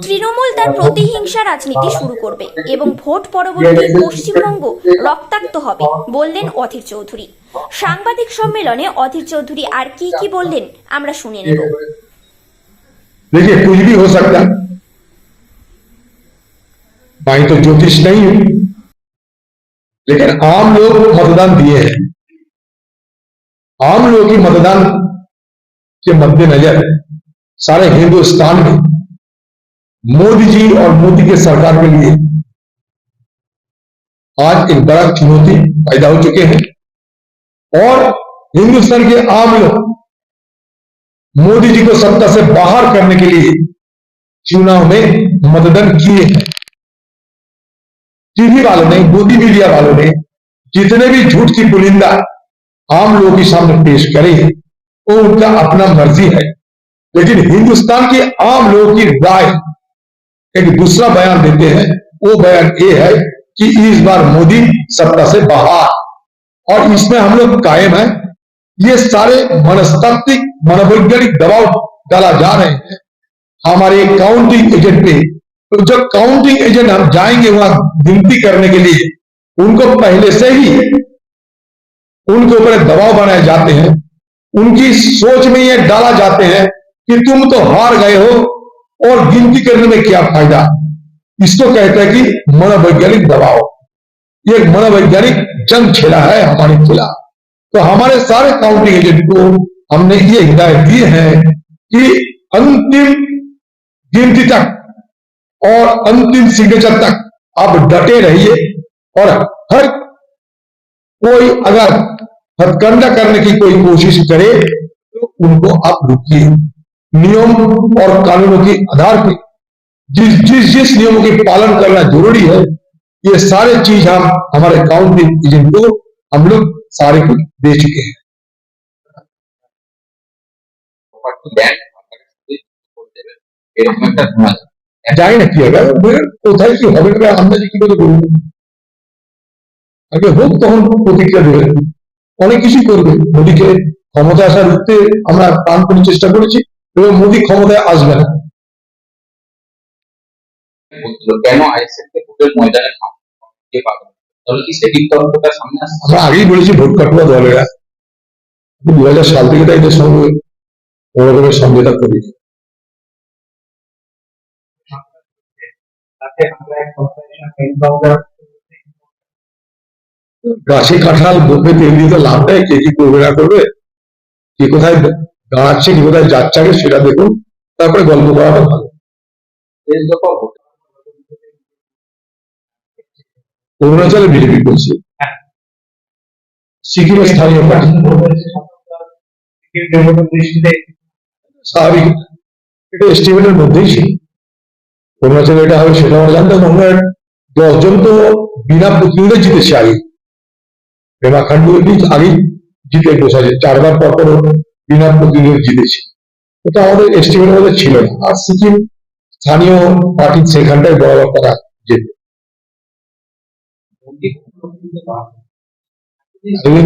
তৃণমূল তার প্রতিহিংসা রাজনীতি শুরু করবে এবং ভোট পরবর্তী পশ্চিমবঙ্গ রক্তাক্ত হবে বললেন অধীর চৌধুরী। সাংবাদিক সম্মেলনে অধীর চৌধুরী আর কি বললেন আমরা শুনে নেব। देखिए, कुछ भी हो सकता है। मैं तो ज्योतिष नहीं हूं, लेकिन आम लोग मतदान दिए हैं। आम लोगों की मतदान के मद्देनजर सारे हिंदुस्तान में मोदी जी और मोदी के सरकार के लिए आज एक बड़ा चुनौती पैदा हो चुके हैं और हिंदुस्तान के आम लोग मोदी जी को सत्ता से बाहर करने के लिए चुनाव में मतदान किए हैं। टीवी वालों ने, मोदी मीडिया वालों ने जितने भी झूठ की पुलिंदा आम लोगों के सामने पेश करे वो उनका अपना मर्जी है, लेकिन हिंदुस्तान के आम लोगों की राय एक दूसरा बयान देते हैं। वो बयान ये है कि इस बार मोदी सत्ता से बाहर, और इसमें हम लोग कायम है। ये सारे मनस्तात्विक मनोवैज्ञानिक दबाव डाला जा रहे हैं हमारे काउंटिंग एजेंट पे। तो जब काउंटिंग एजेंट हम जाएंगे वहां गिनती करने के लिए, उनको पहले से ही उनके ऊपर दबाव बनाए जाते हैं, उनकी सोच में ये डाला जाते हैं कि तुम तो हार गए हो और गिनती करने में क्या फायदा। इसको कहते हैं कि मनोवैज्ञानिक दबाव। ये मनोवैज्ञानिक जंग छेड़ा है हमारे खिलाफ। तो हमारे सारे काउंटिंग एजेंट को हमने ये हिदायत दी है कि अंतिम गिनती तक और अंतिम सिग्नेचर तक आप डटे रहिए, और हर कोई अगर हथकंडा करने की कोई कोशिश करे तो उनको आप रुकिए। नियम और कानूनों के आधार पर जिस नियमों के पालन करना जरूरी है, ये सारे चीज हम हमारे काउंटिंग एजेंट को हम लोग सारे कुछ दे चुके हैं। যাই না কি হবে, কোথায় কি হবে আন্দাজে কি করে বলবো। আগে হোক তখন প্রতিক্রিয়া দেবে, অনেক কিছু করবে। মোদীকে ক্ষমতায় আসার রুখতে আমরা প্রাণপণ চেষ্টা করেছি এবং মোদী ক্ষমতায় আসবে না। কেন আইএসএফকে ভোটের ময়দানে কে পাবে? তাহলে কি সেই বিতর্কটা সামনে আসছে? আমরা আগেই বলেছি ভোট কাটুয়া দলেরা 2000 সাল থেকে তাই এদের সঙ্গে বড় করে সমঝোতা করেছি। গাছে কাঁঠাল মুখে তেল দিয়ে তো লাভ নেই। কে কি করবে না করবে, কে কোথায় দাঁড়াচ্ছে কি কোথায় যাচ্ছে আগে সেটা দেখুন, তারপরে গল্প করাটা ভালো। অরুণাচলে বিজেপি করছে, সিকিমে স্থানীয় পার্টি। স্বাভাবিক, এটা এস্টিমেটের মধ্যেই ছিল। অরুণাচলে এটা হবে সেটা আমরা জানতাম। আমরা 10 জন তো বিনা প্রতিনিধি জিতেছে আগে। পেমা খান্ডু আগেই জিতে বসেছে, 4 বার পর পর বিনা প্রতিনিধি জিতেছে। ওটা আমাদের এস্টিমেটের মধ্যে ছিল না। আর সিকিম স্থানীয় পার্টি সেখানটায় বরাবর তারা যেতে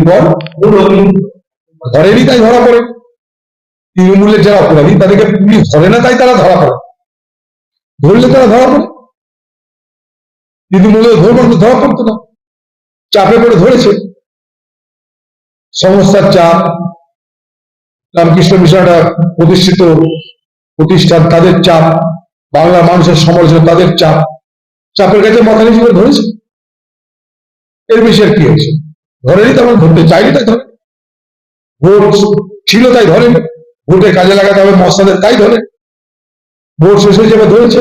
পর ধরেনি, তাই ধরা পড়ে। তৃণমূলের যারা অপরাধী তাদেরকে পুলিশ ধরে না, তাই তারা ধরা পড়ে। ধরলে তারা ধরা পড়ে, তৃণমূলের ধরা পড়তো না, চাপে পড়ে ধরেছে। সংস্থার চাপ, রামকৃষ্ণ মিশনটা প্রতিষ্ঠিত প্রতিষ্ঠান তাদের চাপ, বাংলা মানুষের সমালোচনা তাদের চাপ, চাপের কাছে মাথা নিচু করে ধরেছে। এর বেশি আর কি হয়েছে? ধরেনি, তেমন ধরতে চাইনি তাই ধরে। ভোট ছিল তাই ধরেন, ভোটে কাজে লাগাতে হবে মস্তাদের তাই ধরে। ভোট শেষ হয়ে যাবে ধরেছে,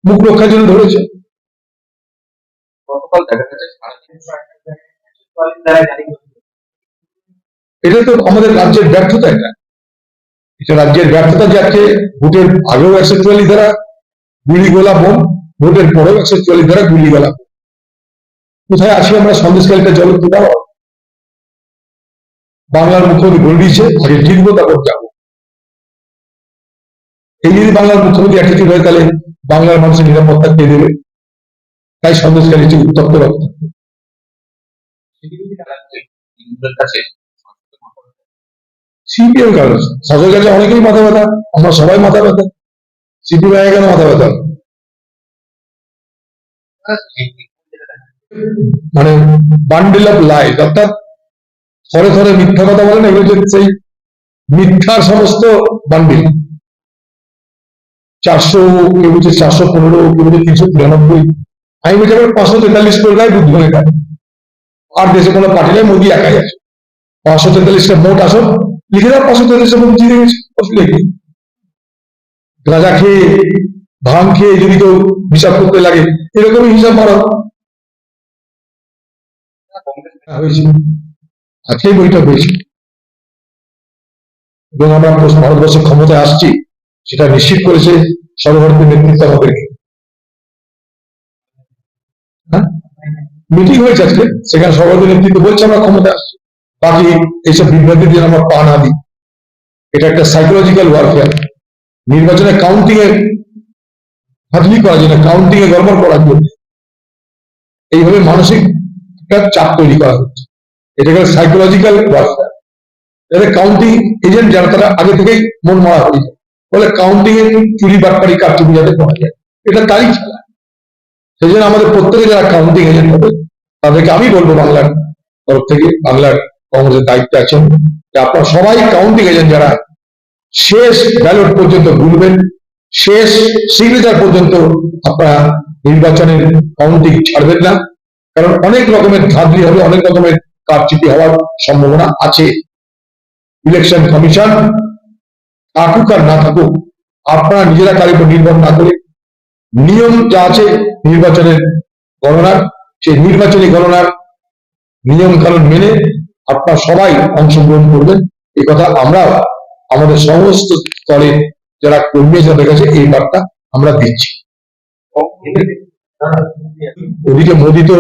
মুখ রক্ষার জন্য ধরেছে। এটা তো আমাদের রাজ্যের ব্যর্থতা। এটা রাজ্যের ব্যর্থতা যে আজকে ভোটের আগেও 144 ধারা গুলিগোলা বোম, ভোটের পরেও 144 ধারা গুলিগোলা। কোথায় আছি আমরা? সন্দেশকালীটা জল দেওয়া। বাংলার মুখ্যমন্ত্রী বলে দিয়েছে আগে জিতবো তারপর যাবো। এই যদি বাংলার মুখ্যমন্ত্রী অ্যাটিটিউড হয় তাহলে বাংলার মানুষের নিরাপত্তা কে দেবে? তাই সন্দেশকালী উত্তপ্ত রক্ত। সিপিএম কারণ শাসকের কাছে অনেকেই মাথা ব্যথা, আমরা সবাই মাথা ব্যথা। সিপি ভাইয়ের কেন মাথা ব্যথা? মানে বান্ডেল অফ লাইফ, অর্থাৎ থরে থরে মিথ্যা কথা বলেন, এগুলো যে সেই মিথ্যার সমস্ত বান্ডিল। 400, কেউ বলছে 415, কেউ বলছে 393, আমি বলছি 543 করে গায়ে বুদ্ধ হয়ে গায়ে। আর দেশে কোনো পার্টি নেই, মোদী একাই আছে। 543টা মোট আসন লিখে দাও, 543টা মোট জিতে গেছে, অসুবিধা কি? গাঁজা খেয়ে ভাঙ খেয়ে যদি কেউ হিসাব করতে লাগে, এরকমই হিসাব মারো। হয়েছে, আজকেই বইটা হয়েছে, এবং আমরা ভারতবর্ষের ক্ষমতায় আসছি সেটা নিশ্চিত করেছে সর্বভারতীয় নেতৃত্ব আমাদেরকে। হ্যাঁ, মিটিং হয়েছে আজকে, সেখানে সর্বভারতীয় নেতৃত্ব বলছে আমরা ক্ষমতায় আসছি। বাকি এইসব বিভ্রান্তির জন্য আমরা পা না দিই। এটা একটা সাইকোলজিক্যাল ওয়ারফেয়ার। নির্বাচনে কাউন্টিং এ হাতলি করা যায় না, কাউন্টিং এ গড়বড় করার জন্য এইভাবে মানসিক একটা চাপ তৈরি করা হচ্ছে। এটাকে সাইকোলজিক্যাল ওয়ারফেয়ার। এদের কাউন্টিং এজেন্ট যারা, তারা আগে থেকেই মন মারা হয়ে যায়, বলে কাউন্টিং এ চুরি বাটপারি কারচুপি যাতে করা যায়, এটা তারই খেলা। সেই জন্য আমাদের প্রত্যেকে যারা কাউন্টিং এজেন্ট হবে, তাদেরকে আমি বলবো বাংলার তরফ থেকে, বাংলার কংগ্রেসের দায়িত্বে আছেন, যে আপনারা সবাই কাউন্টিং এজেন্ট যারা, শেষ ব্যালট পর্যন্ত গুনবেন, শেষ সিগনেচার পর্যন্ত আপনারা নির্বাচনের কাউন্টিং ছাড়বেন না। কারণ অনেক রকমের ধাঁধলি হবে, অনেক রকমের কারচুপি হওয়ার সম্ভাবনা আছে। ইলেকশন কমিশন থাকুক আর না থাকুক, আপনারা নিজেরা কার উপর নির্ভর না করে নিয়ম যা আছে নির্বাচনের গণনার, সেই নির্বাচনী গণনার নিয়ম কানুন মেনে আপনারা সবাই অংশগ্রহণ করবেন। এই কথা আমরা আমাদের সমস্ত স্তরে যারা কর্মী যাদের কাছে এই বার্তা আমরা দিচ্ছি। ওদিকে মোদী তো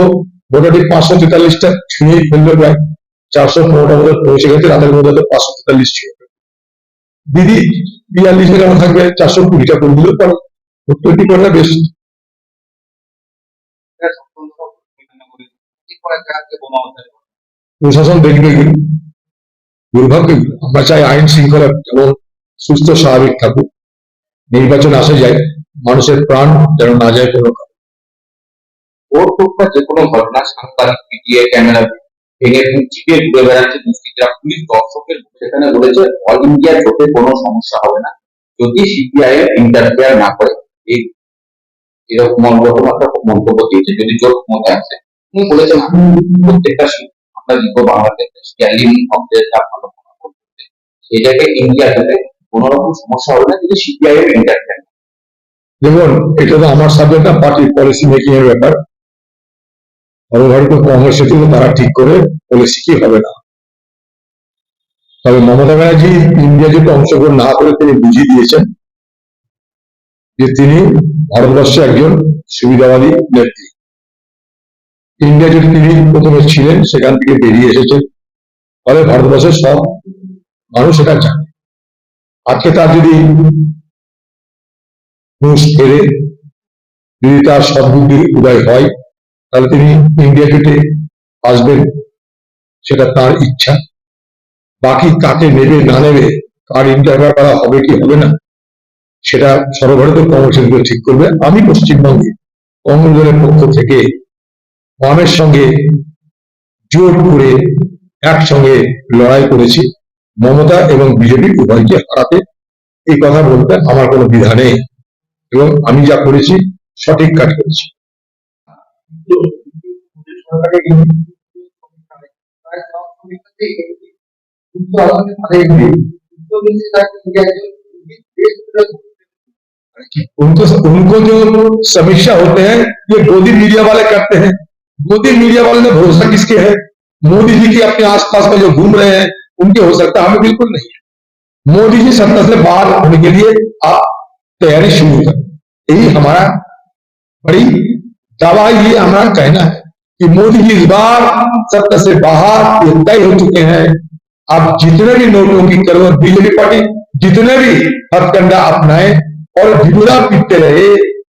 মোটামুটি 543টা ছুঁয়ে ফেললো, প্রায় 415টা মতো পৌঁছে গেছে, রাতের মধ্যে 543 ছুঁয়ে। দিদি 42 কেমন থাকবে, 420টা করে দিলেও পারে, 70টি করলে বেশ। প্রশাসন দেখবে, দুর্ভাগ্য। আমরা চাই আইন শৃঙ্খলা যেমন সুস্থ স্বাভাবিক থাকুক, নির্বাচন আসে যায়, মানুষের প্রাণ যেন না যায় কোনো কারণে। ওর টুকটা যে কোনো ঘটনা সাংবাদিক পিটিয়ে ক্যামেরা ভেঙে চিপিয়ে ঘুরে বেড়াচ্ছে দুষ্কৃতীরা, পুলিশ দর্শকের সেখানে বলেছে অল ইন্ডিয়া জোটে কোনো সমস্যা হবে না যদি সিপিআইএম ইন্টারফেয়ার না করে। এই এরকম রকম একটা মন্তব্য দিয়েছে যদি জোট ক্ষমতায় আসে। তিনি বলেছেন প্রত্যেকটা আমরা লিখবো বাংলাদেশ স্ট্যালিন অব্দের ভালো করতে, এই জায়গায় ইন্ডিয়া জোটে কোনো রকম সমস্যা হবে না যদি সিপিআইএম ইন্টারফেয়ার। দেখুন, এটা তো আমার সাবজেক্ট না, পার্টির পলিসি মেকিং এর ব্যাপার। সর্বভারতীয় কংগ্রেসের থেকে তারা ঠিক করে পলিসি কি হবে না। তবে মমতা ব্যানার্জি ইন্ডিয়া জোটে অংশগ্রহণ না করে তিনি বুঝিয়ে দিয়েছেন যে তিনি ভারতবর্ষে একজন সুবিধাবাদী নেত্রী। ইন্ডিয়া জোটে তিনি প্রথমে ছিলেন, সেখান থেকে বেরিয়ে এসেছেন, ফলে ভারতবর্ষের সব মানুষ এটা জানে। আজকে তার যদি হুঁশ ফেরে, যদি তার সদ্বুদ্ধির উদয় হয়, তাহলে তিনি ইন্ডিয়া জোটে আসবেন, সেটা তার ইচ্ছা। বাকি কাকে নেবে না নেবে, কার ইন্টারভিউ করা হবে কি হবে না, সেটা সর্বভারতীয় কংগ্রেস ঠিক করবে। আমি পশ্চিমবঙ্গে কংগ্রেস দলের পক্ষ থেকে বামের সঙ্গে জোট করে একসঙ্গে লড়াই করেছি, মমতা এবং বিজেপি উভয়কে হারাতে। এই কথা বলতে আমার কোনো দ্বিধা নেই, এবং আমি যা করেছি সঠিক কাজ করেছি। उनको जो समीक्षा होते हैं ये गोदी मीडिया वाले करते हैं। गोदी मीडिया वाले ने भरोसा किसके है? मोदी जी के अपने आसपास में जो घूम रहे हैं उनके हो सकता है, हमें बिल्कुल नहीं है। मोदी जी सत्ता से बाहर होने के लिए आप तैयारी शुरू करें, यही हमारा बड़ी दावा, ये हमारा कहना है कि मोदी जी इस बार सत्ता से बाहर ये तय हो चुके हैं। आप जितने भी नोटों की करो, बीजेपी पार्टी जितने भी हथकंडा अपनाए और ढिबुरा पीटते रहे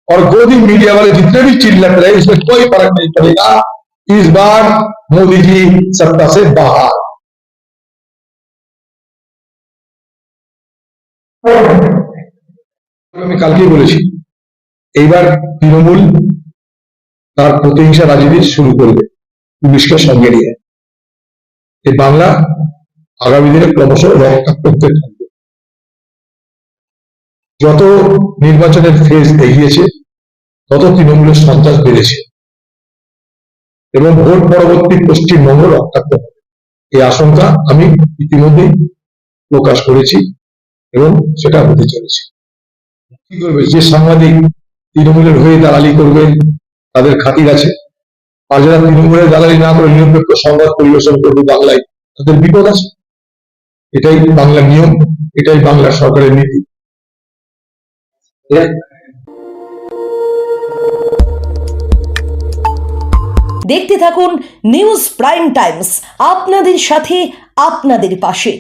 और गोदी मीडिया वाले जितने भी चिल्लत रहे, इसमें कोई फर्क नहीं पड़ेगा। इस बार मोदी जी सत्ता से बाहर। আমি কালকেই বলেছি, এইবার তৃণমূল তার প্রতিহিংসা রাজনীতি শুরু করবে পুলিশকে সঙ্গে নিয়ে। এই বাংলা আগামী দিনে ক্রমশ রক্তাক্ত হতে থাকবে। যত নির্বাচনের ফেজ এগিয়েছে তত তৃণমূলের সন্ত্রাস বেড়েছে এবং ভোট পরবর্তী পশ্চিমবঙ্গ রক্তাক্ত হবে, এই আশঙ্কা আমি ইতিমধ্যেই প্রকাশ করেছি এবং সেটা হতে চলেছে। কি করবে? যে সাংবাদিক তৃণমূলের হয়ে দালালি করবেন তাদের খাতির আছে, আর যারা তৃণমূলের দালালি না করে নিরপেক্ষ সংবাদ পরিবেশন করবে বাংলায়, তাদের বিপদ আছে। এটাই বাংলার নিয়ম, এটাই বাংলার সরকারের নীতি। দেখতে থাকুন নিউজ প্রাইম টাইমস, আপনাদের সাথে আপনাদের পাশে।